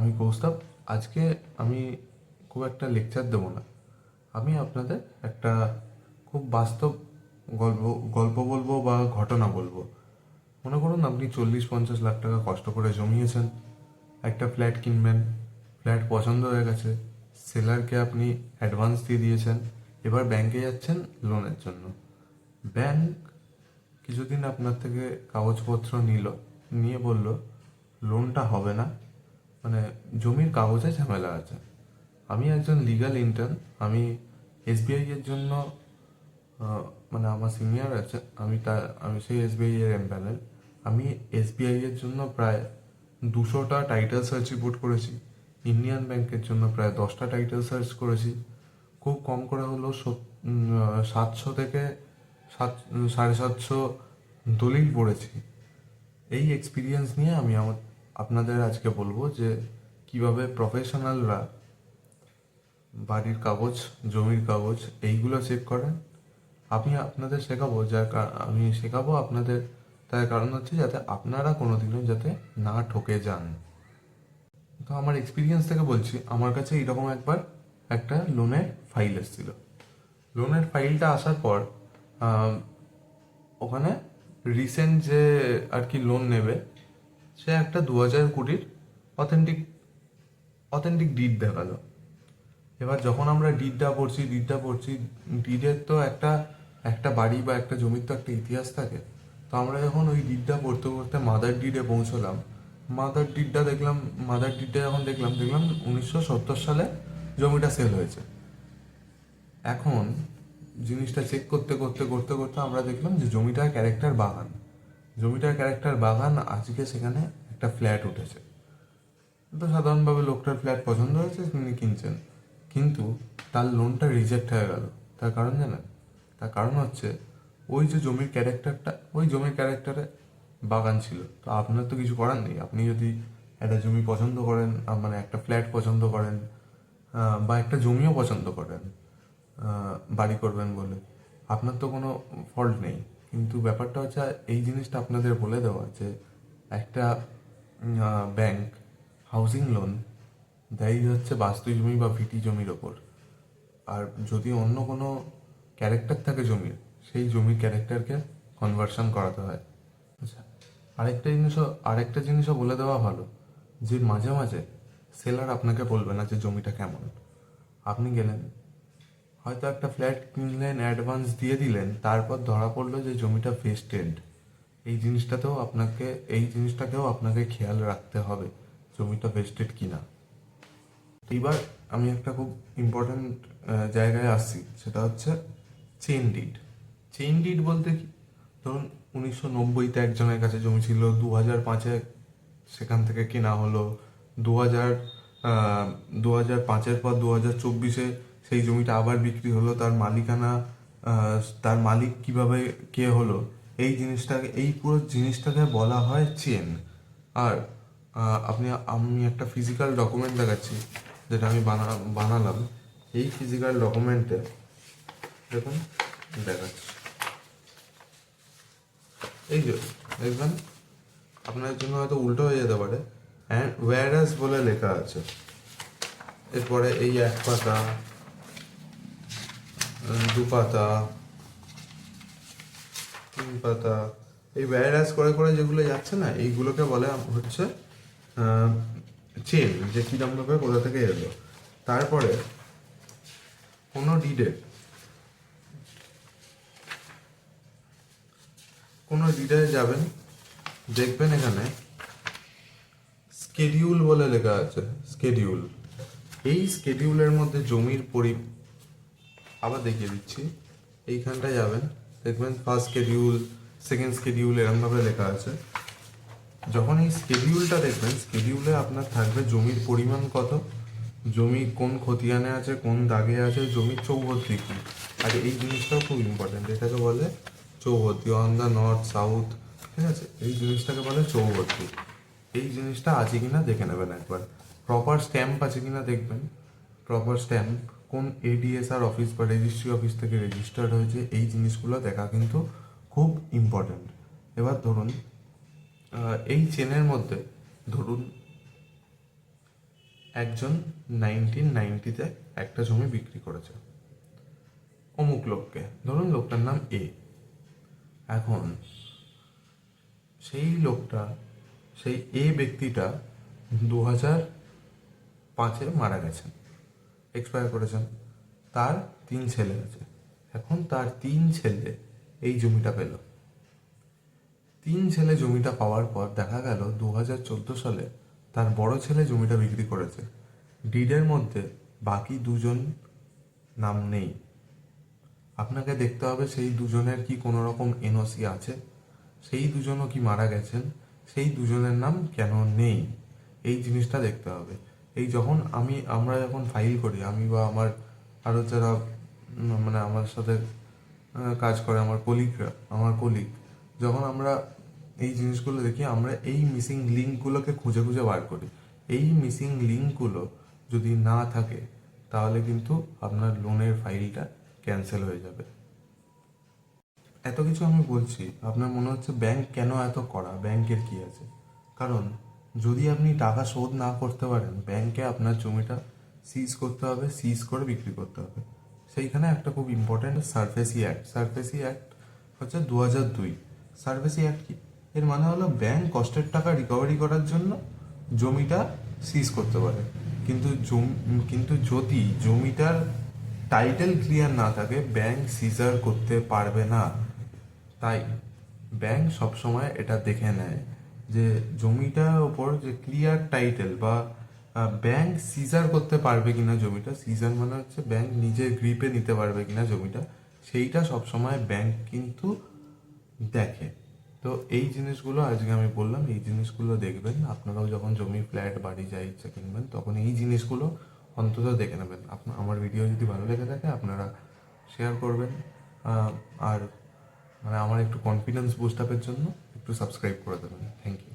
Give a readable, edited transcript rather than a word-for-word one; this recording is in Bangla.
আমি কৌস্তব। আজকে আমি খুব একটা লেকচার দেবো না, আমি আপনাদের একটা খুব বাস্তব গল্প গল্প বলবো বা ঘটনা বলবো। মনে করুন আপনি 40-50 লাখ টাকা কষ্ট করে জমিয়েছেন, একটা ফ্ল্যাট কিনবেন, ফ্ল্যাট পছন্দ হয়ে গেছে, সেলারকে আপনি অ্যাডভান্স দিয়ে দিয়েছেন, এবার ব্যাংকে যাচ্ছেন লোনের জন্য। ব্যাংক কিছুদিন আপনার থেকে কাগজপত্র নিয়ে বলল লোনটা হবে না, মানে জমির কাগজে ঝামেলা আছে। আমি একজন লিগ্যাল ইন্টার্ন, আমি এসবিআই এর জন্য মানে আমার সিনিয়র আছে, আমি সেই এসবিআই এর এমপ্যানেল। আমি এসবিআই এর জন্য প্রায় 200টা টাইটেল সার্চ রিপোর্ট করেছি, ইন্ডিয়ান ব্যাংকের জন্য প্রায় 10টা টাইটেল সার্চ করেছি, খুব কম করে হলো 700 থেকে 750 দলিল পড়েছি। এই এক্সপিরিয়েন্স নিয়ে আমি আপনাদের আজকে বলবো যে কিভাবে প্রফেশনালরা বাড়ির কাগজ, জমির কাগজ এইগুলো চেক করেন। আপনাদের শেখাবো, আমি শেখাবো আপনাদের, তার কারণ হচ্ছে যাতে আপনারা কোনোদিনও যাতে না ঠকে যান। তো আমার এক্সপিরিয়েন্স থেকে বলছি, আমার কাছে এরকম একবার একটা লোনের ফাইল এসেছিল। লোনের ফাইলটা আসার পর ওখানে রিসেন্ট যে আর কি লোন নেবে, সে একটা 2000 কোটির অথেন্টিক অথেন্টিক ডিড দেখালো। এবার যখন আমরা ডিডটা পড়ছি, ডিডের তো একটা একটা বাড়ি বা একটা জমির তো একটা ইতিহাস থাকে। তো আমরা যখন ওই ডিডটা পড়তে পড়তে মাদার ডিডে পৌঁছলাম, মাদার ডিডটা যখন দেখলাম 1970 সালে জমিটা সেল হয়েছে। এখন জিনিসটা চেক করতে আমরা দেখলাম যে জমিটার ক্যারেক্টার বাগান, আজকে সেখানে একটা ফ্ল্যাট উঠেছে। তো সাধারণভাবে লোকটার ফ্ল্যাট পছন্দ হয়েছে, তিনি কিনছেন, কিন্তু তার লোনটা রিজেক্ট হয়ে গেল। তার কারণ জানেন? তার কারণ হচ্ছে ওই জমির ক্যারেক্টারে বাগান ছিল। তো আপনার তো কিছু করার নেই। আপনি যদি একটা জমি পছন্দ করেন, মানে একটা ফ্ল্যাট পছন্দ করেন, বা একটা জমিও পছন্দ করেন বাড়ি করবেন বলে, আপনার তো কোনো ফল্ট নেই। কিন্তু ব্যাপারটা হচ্ছে এই জিনিসটা আপনাদের বলে দেওয়া যে একটা ব্যাংক হাউজিং লোন দেয় হচ্ছে বাস্তু জমি বা ভিটি জমির ওপর। আর যদি অন্য কোনো ক্যারেক্টার থাকে জমির, সেই জমির ক্যারেক্টারকে কনভার্সন করাতে হয়। আচ্ছা, আরেকটা জিনিসও বলে দেওয়া ভালো, যে মাঝে মাঝে সেলার আপনাকে বলবে না যে জমিটা কেমন। আপনি গেলেন, হয়তো একটা ফ্ল্যাট কিনলেন, অ্যাডভান্স দিয়ে দিলেন, তারপর ধরা পড়লো যে জমিটা ভেস্টেড। এই জিনিসটাকেও আপনাকে খেয়াল রাখতে হবে, জমিটা ভেস্টেড কিনা। এইবার আমি একটা খুব ইম্পর্ট্যান্ট জায়গায় আসছি, সেটা হচ্ছে চেইন ডিড। চেইন ডিড বলতে কি, ধরুন 1990-তে একজনের কাছে জমি ছিল, 2005-এ সেখান থেকে কেনা হলো, 2000 2005-এর পর 2024-এ সেই জমিটা আবার বিক্রি হলো, তার মালিক কিভাবে কে হলো, এই পুরো জিনিসটাকে বলা হয় চেন। আর আমি একটা ফিজিক্যাল ডকুমেন্ট দেখাচ্ছি, যেটা আমি বানালাম। এই ফিজিক্যাল ডকুমেন্টে দেখুন, দেখাচ্ছি, এই যে দেখবেন, আপনার জন্য হয়তো উল্টো হয়ে যেতে পারে, অ্যান্ড ওয়্যারাস বলে লেখা আছে। এরপরে এই 1 পাতা, 2 পাতা, 3 পাতা, এই ওয়্যারাস করে করে যেগুলো যাচ্ছে না, এইগুলোকে বলে হচ্ছে চেন, যে কিরমভাবে কোথা থেকে এলো। তারপরে কোনো ডিডে যাবেন, দেখবেন এখানে স্কেডিউল বলে লেখা আছে, স্কেডিউল। এই স্কেডিউলের মধ্যে আবার দেখিয়ে দিচ্ছি, এইখানটায় যাবেন, দেখবেন ফার্স্ট স্কেডিউল, সেকেন্ড স্কেডিউল এরমভাবে লেখা আছে। যখন এই স্কেডিউলটা দেখবেন, স্কেডিউলে আপনার থাকবে জমির পরিমাণ কত, জমি কোন খতিয়ানে আছে, কোন দাগে আছে, জমির চৌহদ্দি কি। আর এই জিনিসটাও খুব ইম্পর্টেন্ট, এটাকে বলে চৌহদ্দি, অন দ্য নর্থ সাউথ, ঠিক আছে, এই জিনিসটাকে বলে চৌহদ্দি। এই জিনিসটা আছে কিনা দেখে নেবেন একবার। প্রপার স্ট্যাম্প আছে কিনা দেখবেন, প্রপার স্ট্যাম্প কোন এডিএসআর অফিস বা রেজিস্ট্রি অফিস থেকে রেজিস্টার্ড হয়েছে, এই জিনিসগুলো দেখা কিন্তু খুব ইম্পর্টেন্ট। এবার ধরুন এই চেনের মধ্যে, ধরুন একজন 1990-তে একটা জমি বিক্রি করেছে অমুক লোককে, ধরুন লোকটার নাম এ। এখন সেই লোকটা, সেই এ ব্যক্তিটা 2005-এ মারা গেছেন, এক্সপায়ার করেছেন। তার 3 ছেলে আছে। এখন তার 3 ছেলে এই জমিটা পেল। 3 ছেলে জমিটা পাওয়ার পর দেখা গেল 2014 সালে তার বড় ছেলে জমিটা বিক্রি করেছে। ডিডের মধ্যে বাকি 2জন নাম নেই। আপনাকে দেখতে হবে সেই দুজনের কি কোনো রকম এনওসি আছে, সেই দুজনও কি মারা গেছেন, সেই দুজনের নাম কেন নেই, এই জিনিসটা দেখতে হবে। এই যখন আমরা যখন ফাইল করি, আমি বা আমার আরও যারা মানে আমার সাথে কাজ করে আমার কলিগ, যখন আমরা এই জিনিসগুলো দেখি, আমরা এই মিসিং লিঙ্কগুলোকে খুঁজে খুঁজে বার করি। এই মিসিং লিঙ্কগুলো যদি না থাকে তাহলে কিন্তু আপনার লোনের ফাইলটা ক্যান্সেল হয়ে যাবে। এত কিছু আমি বলছি, আপনার মনে হচ্ছে ব্যাংক কেন এত কড়া, ব্যাংকের কি আছে? কারণ যদি আপনি টাকা শোধ না করতে পারেন, ব্যাংকে আপনার জমিটা সিজ করতে হবে, সিজ করে বিক্রি করতে হবে। সেইখানে একটা খুব ইম্পর্ট্যান্ট সারফেসি অ্যাক্ট হচ্ছে 2002। সারফেসি অ্যাক্ট কি? এর মানে হলো ব্যাংক কষ্টের টাকা রিকভারি করার জন্য জমিটা সিজ করতে পারে, কিন্তু যদি জমিটার টাইটেল ক্লিয়ার না থাকে ব্যাংক সিজার করতে পারবে না। তাই ব্যাংক সবসময় এটা দেখে নেয় যে জমিটার ওপর যে ক্লিয়ার টাইটেল বা ব্যাংক সিজার করতে পারবে কিনা জমিটা। সিজার মানে হচ্ছে ব্যাংক নিজের গ্রিপে নিতে পারবে কিনা জমিটা, সেইটা সবসময় ব্যাংক কিন্তু দেখে। তো এই জিনিসগুলো আজকে আমি বললাম, এই জিনিসগুলো দেখবেন। আপনারাও যখন জমি, ফ্ল্যাট, বাড়ি যা ইচ্ছা কিনবেন, তখন এই জিনিসগুলো অন্তত দেখে নেবেন। আমার ভিডিও যদি ভালো লেগে থাকে আপনারা শেয়ার করবেন, আর মানে আমার একটু কনফিডেন্স বুস্ট আপের জন্য একটু সাবস্ক্রাইব করে দেবেন। Thank you.